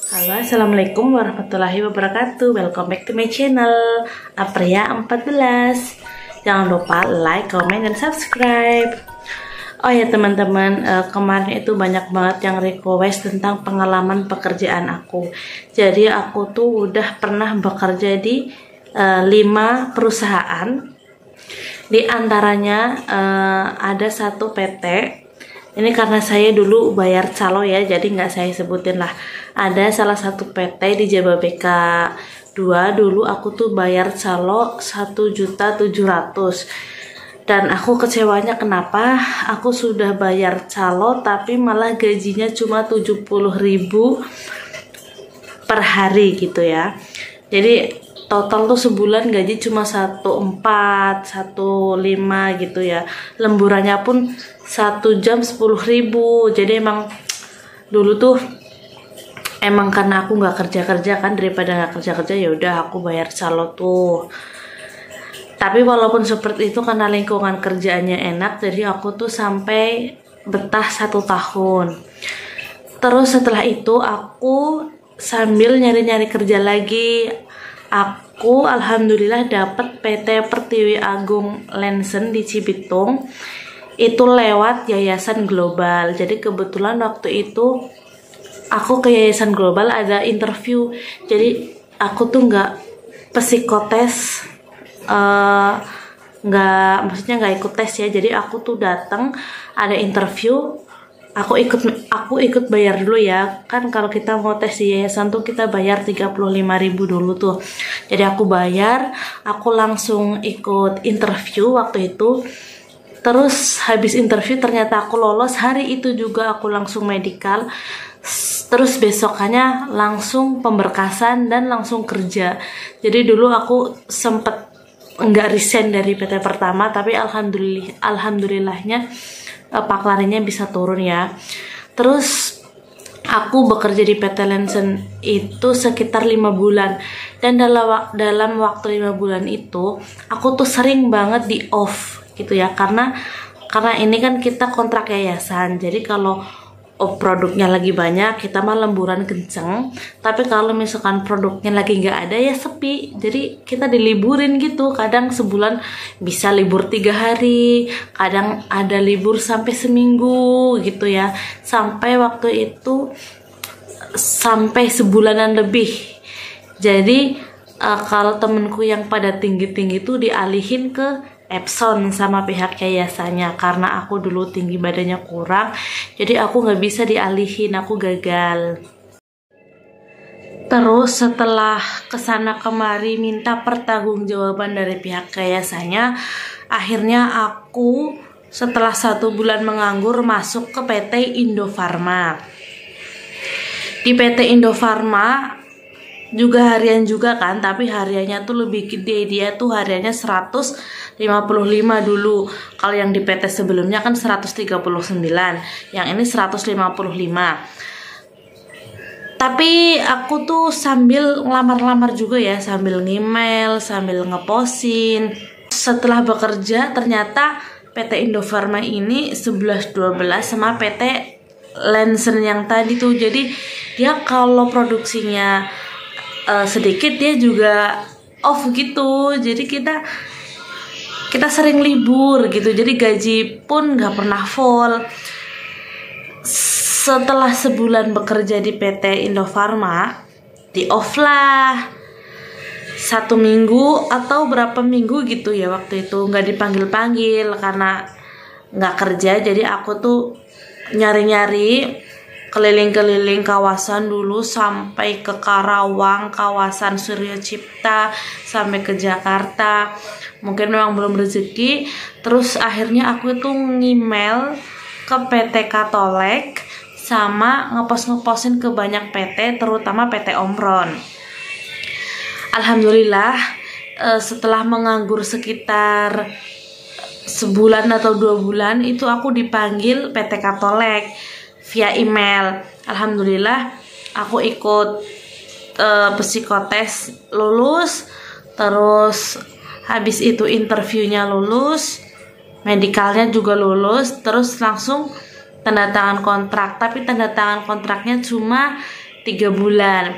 Halo, assalamualaikum warahmatullahi wabarakatuh. Welcome back to my channel Apria 14. Jangan lupa like, comment, dan subscribe. Oh ya teman-teman, kemarin itu banyak banget yang request tentang pengalaman pekerjaan aku. Jadi aku tuh udah pernah bekerja di 5 perusahaan. Di antaranya ada satu PT. Ini karena saya dulu bayar calo ya, jadi nggak saya sebutin lah. Ada salah satu PT di Jababeka 2, dulu aku tuh bayar calo 1.700.000. Dan aku kecewanya kenapa? Aku sudah bayar calo tapi malah gajinya cuma 70.000 per hari gitu ya. Jadi total tuh sebulan gaji cuma 1.4, 1.5 gitu ya. Lemburannya pun 1 jam 10.000. Jadi emang dulu tuh emang karena aku nggak kerja kan, daripada nggak kerja ya udah aku bayar calo tuh. Tapi walaupun seperti itu karena lingkungan kerjaannya enak, jadi aku tuh sampai betah 1 tahun. Terus setelah itu aku sambil nyari-nyari kerja lagi. Aku alhamdulillah dapat PT Pertiwi Agung Lensen di Cibitung. Itu lewat Yayasan Global. Jadi kebetulan waktu itu aku ke Yayasan Global ada interview. Jadi aku tuh nggak psikotes, maksudnya nggak ikut tes ya. Jadi aku tuh datang ada interview. Aku ikut bayar dulu ya. Kan kalau kita mau tes di yayasan tuh kita bayar 35.000 dulu tuh. Jadi aku bayar, aku langsung ikut interview waktu itu. Terus habis interview ternyata aku lolos. Hari itu juga aku langsung medical. Terus besokannya langsung pemberkasan dan langsung kerja. Jadi dulu aku sempet nggak resign dari PT pertama, tapi alhamdulillahnya paklarinya bisa turun ya. Terus aku bekerja di PT Lensen itu sekitar 5 bulan. Dan dalam waktu 5 bulan itu aku tuh sering banget di off gitu ya, karena ini kan kita kontrak yayasan. Jadi kalau produknya lagi banyak kita mah lemburan kenceng, tapi kalau misalkan produknya lagi nggak ada ya sepi, jadi kita diliburin gitu. Kadang sebulan bisa libur 3 hari, kadang ada libur sampai seminggu gitu ya, sampai waktu itu sampai sebulanan lebih. Jadi kalau temenku yang pada tinggi-tinggi tuh dialihin ke Epson sama pihak yayasannya, karena aku dulu tinggi badannya kurang, jadi aku nggak bisa dialihin, aku gagal. Terus setelah kesana kemari minta pertanggungjawaban dari pihak yayasannya, akhirnya aku setelah 1 bulan menganggur masuk ke PT Indofarma. Di PT Indofarma juga harian juga kan, tapi hariannya tuh lebih gede. Dia tuh hariannya 155 dulu. Kalau yang di PT sebelumnya kan 139, yang ini 155. Tapi aku tuh sambil ngelamar-lamar juga ya, sambil ngemail, sambil ngeposin. Setelah bekerja ternyata PT Indofarma ini 11-12 sama PT Lensen yang tadi tuh. Jadi dia kalau produksinya sedikit dia juga off gitu. Jadi kita sering libur gitu. Jadi gaji pun nggak pernah full. Setelah sebulan bekerja di PT Indofarma, di off lah 1 minggu atau berapa minggu gitu ya. Waktu itu nggak dipanggil-panggil karena nggak kerja. Jadi aku tuh nyari-nyari keliling-keliling kawasan dulu sampai ke Karawang, kawasan Surya Cipta, sampai ke Jakarta. Mungkin memang belum rezeki. Terus akhirnya aku tuh ngemail ke PT Katolek sama ngeposin ke banyak PT, terutama PT Omron. Alhamdulillah setelah menganggur sekitar sebulan atau 2 bulan itu aku dipanggil PT Katolek via email. Alhamdulillah aku ikut psikotes lulus, terus habis itu interviewnya lulus, medikalnya juga lulus, terus langsung tanda tangan kontrak. Tapi tanda tangan kontraknya cuma 3 bulan.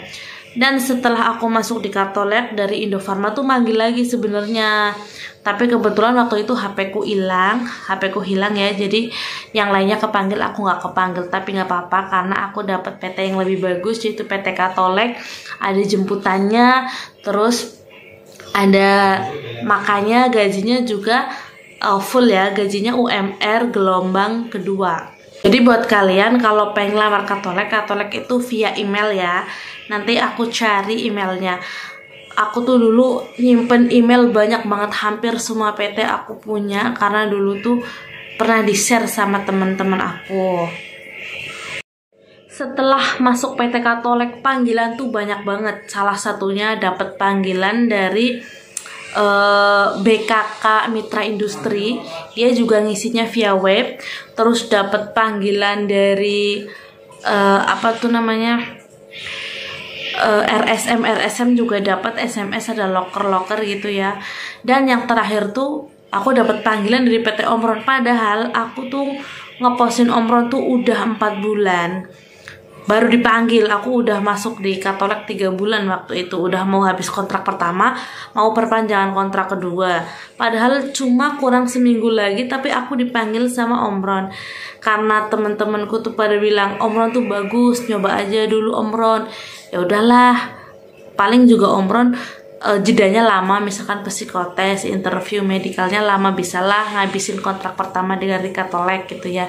Dan setelah aku masuk di Katolek, dari Indofarma tuh manggil lagi sebenarnya. Tapi kebetulan waktu itu HP ku hilang ya. Jadi yang lainnya kepanggil, aku nggak kepanggil. Tapi nggak apa-apa karena aku dapat PT yang lebih bagus, yaitu PT Katolek. Ada jemputannya, terus ada makanya gajinya juga full ya, gajinya UMR gelombang kedua. Jadi buat kalian kalau pengen lamar Katolek itu via email ya. Nanti aku cari emailnya. Aku tuh dulu nyimpen email banyak banget, hampir semua PT aku punya karena dulu tuh pernah di-share sama teman-teman aku. Setelah masuk PT Katolek, panggilan tuh banyak banget. Salah satunya dapat panggilan dari BKK Mitra Industri, dia juga ngisinya via web. Terus dapat panggilan dari RSM juga dapat SMS, ada loker gitu ya. Dan yang terakhir tuh aku dapat panggilan dari PT Omron, padahal aku tuh ngepostin Omron tuh udah 4 bulan baru dipanggil. Aku udah masuk di Katolek 3 bulan waktu itu, udah mau habis kontrak pertama, mau perpanjangan kontrak kedua. Padahal cuma kurang seminggu lagi, tapi aku dipanggil sama Omron. Karena temen-temenku tuh pada bilang Omron tuh bagus, nyoba aja dulu Omron. Ya udahlah, paling juga Omron jedanya lama, misalkan psikotes, interview medikalnya lama, bisalah ngabisin kontrak pertama dengan Katolek gitu ya.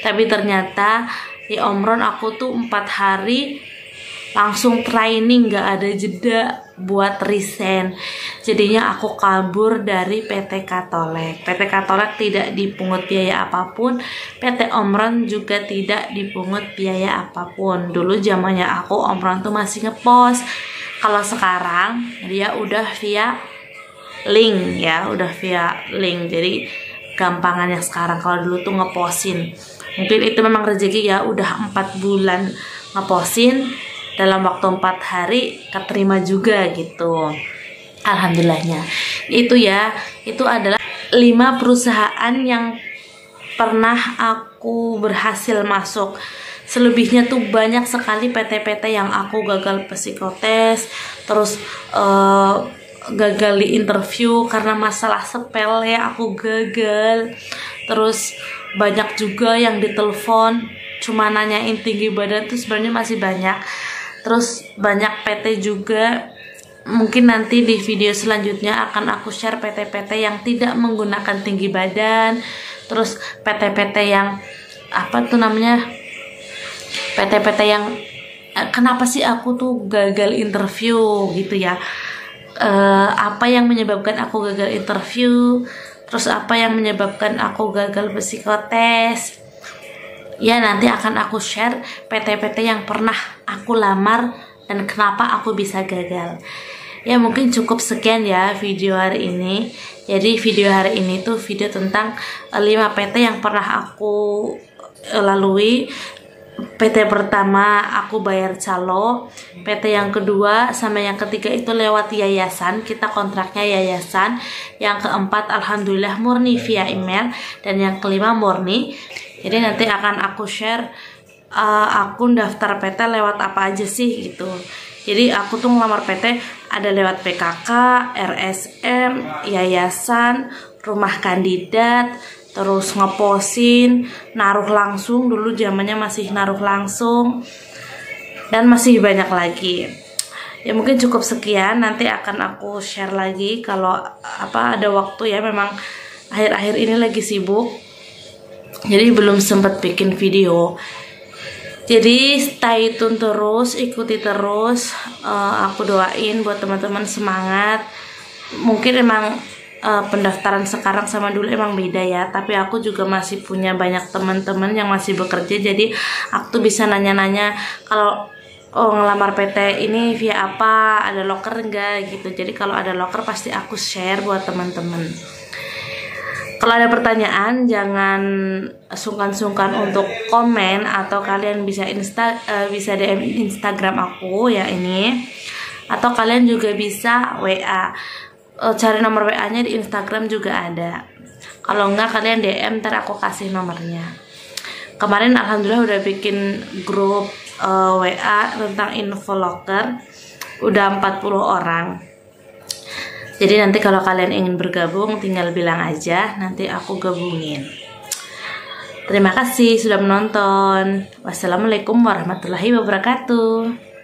Tapi ternyata di Omron aku tuh 4 hari langsung training, gak ada jeda buat resign. Jadinya aku kabur dari PT Katolek. PT Katolek tidak dipungut biaya apapun, PT Omron juga tidak dipungut biaya apapun. Dulu zamannya aku Omron tuh masih ngepost. Kalau sekarang dia udah via link ya, jadi gampangannya sekarang. Kalau dulu tuh ngepostin, mungkin itu memang rezeki ya, udah 4 bulan ngepostin, dalam waktu 4 hari keterima juga gitu, alhamdulillahnya. Itu ya, itu adalah 5 perusahaan yang pernah aku berhasil masuk. Selebihnya tuh banyak sekali PT-PT yang aku gagal psikotes, terus gagal di interview karena masalah sepele aku gagal. Terus banyak juga yang ditelepon cuma nanyain tinggi badan tuh sebenarnya masih banyak. Terus banyak PT juga, mungkin nanti di video selanjutnya akan aku share PT-PT yang tidak menggunakan tinggi badan. Terus PT-PT yang PT-PT yang kenapa sih aku tuh gagal interview gitu ya. Apa yang menyebabkan aku gagal interview, terus apa yang menyebabkan aku gagal psikotes. Ya nanti akan aku share PT-PT yang pernah aku lamar dan kenapa aku bisa gagal. Ya mungkin cukup sekian ya video hari ini. Jadi video hari ini tuh video tentang 5 PT yang pernah aku lalui. PT pertama aku bayar calo, PT yang kedua sama yang ketiga itu lewat yayasan, kita kontraknya yayasan. Yang keempat alhamdulillah murni via email, dan yang kelima murni. Jadi nanti akan aku share akun daftar PT lewat apa aja sih gitu. Jadi aku tuh ngelamar PT ada lewat PKK, RSM, yayasan, rumah kandidat, terus ngeposin, naruh langsung, dulu zamannya masih naruh langsung, dan masih banyak lagi. Ya mungkin cukup sekian, nanti akan aku share lagi kalau ada waktu ya. Memang akhir-akhir ini lagi sibuk, jadi belum sempat bikin video. Jadi stay tune terus, ikuti terus. Aku doain buat teman-teman semangat. Mungkin emang pendaftaran sekarang sama dulu emang beda ya, tapi aku juga masih punya banyak teman-teman yang masih bekerja, jadi aku tuh bisa nanya-nanya kalau ngelamar PT ini via apa, ada loker enggak gitu. Jadi kalau ada loker pasti aku share buat teman-teman. Kalau ada pertanyaan jangan sungkan-sungkan untuk komen, atau kalian bisa bisa DM Instagram aku ya ini, atau kalian juga bisa WA. Cari nomor WA-nya di Instagram juga ada. Kalau enggak kalian DM, ntar aku kasih nomornya. Kemarin alhamdulillah udah bikin grup WA tentang info locker udah 40 orang. Jadi nanti kalau kalian ingin bergabung tinggal bilang aja, nanti aku gabungin. Terima kasih sudah menonton. Wassalamualaikum warahmatullahi wabarakatuh.